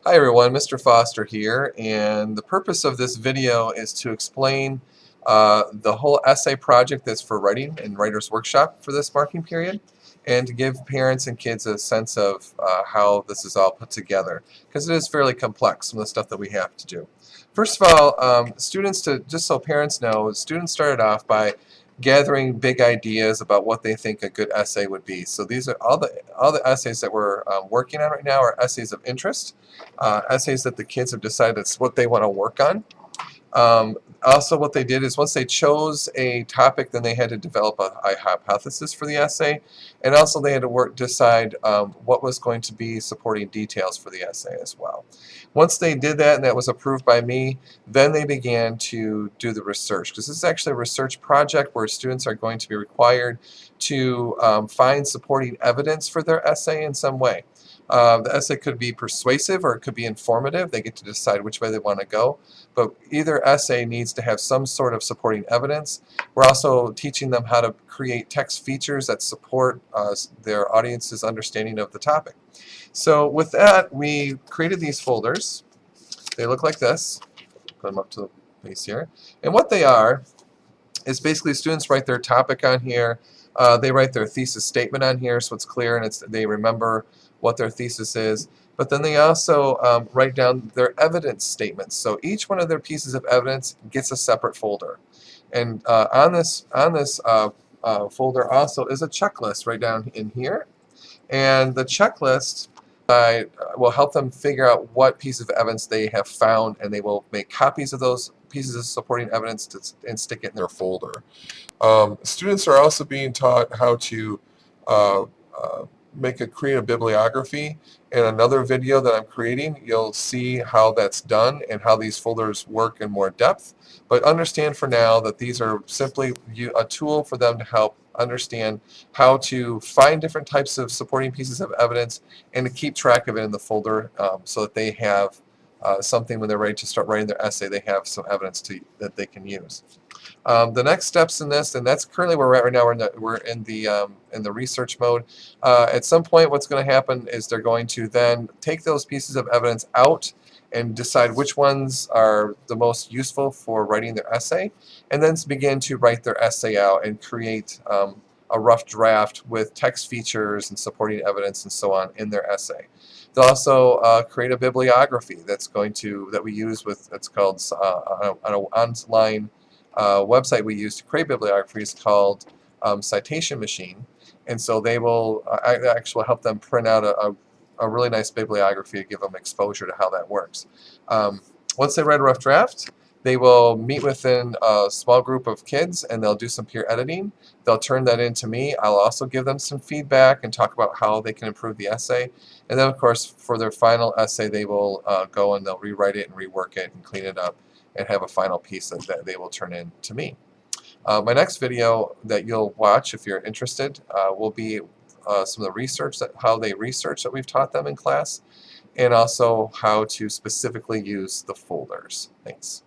Hi everyone, Mr. Foster here, and the purpose of this video is to explain the whole essay project that's for writing and writer's workshop for this marking period, and to give parents and kids a sense of how this is all put together, because it is fairly complex, some of the stuff that we have to do. First of all, just so parents know, students started off by gathering big ideas about what they think a good essay would be. So these are all the essays that we're working on right now are essays of interest, essays that the kids have decided it's what they want to work on. Also, what they did is once they chose a topic, then they had to develop a hypothesis for the essay, and also they had to decide what was going to be supporting details for the essay as well. Once they did that and that was approved by me, then they began to do the research, because this is actually a research project where students are going to be required to find supporting evidence for their essay in some way. The essay could be persuasive or it could be informative. They get to decide which way they want to go. But either essay needs to have some sort of supporting evidence. We're also teaching them how to create text features that support their audience's understanding of the topic. So with that, we created these folders. They look like this. Put them up to the face here. And what they are is basically students write their topic on here. They write their thesis statement on here so it's clear and they remember what their thesis is. But then they also write down their evidence statements. So each one of their pieces of evidence gets a separate folder. And on this folder also is a checklist right down in here. And the checklist will help them figure out what piece of evidence they have found, and they will make copies of those pieces of supporting evidence and stick it in their folder. Students are also being taught how to create a bibliography. In another video that I'm creating, you'll see how that's done and how these folders work in more depth. But understand for now that these are simply a tool for them to help understand how to find different types of supporting pieces of evidence and to keep track of it in the folder so that they have something when they're ready to start writing their essay, they have some evidence that they can use. The next steps in this, and that's currently where we're at right now. We're in the research mode. At some point, what's going to happen is they're going to then take those pieces of evidence out and decide which ones are the most useful for writing their essay, and then begin to write their essay out and create a rough draft with text features and supporting evidence and so on in their essay. They'll also create a bibliography that we use with, it's called on an online website we use to create bibliographies called Citation Machine, and so they will actually help them print out a really nice bibliography to give them exposure to how that works. Once they write a rough draft, they will meet within a small group of kids and they'll do some peer editing. They'll turn that in to me. I'll also give them some feedback and talk about how they can improve the essay. And then of course for their final essay they will go and they'll rewrite it and rework it and clean it up and have a final piece that they will turn in to me. My next video that you'll watch if you're interested will be some of the research, how they research that we've taught them in class, and also how to specifically use the folders. Thanks.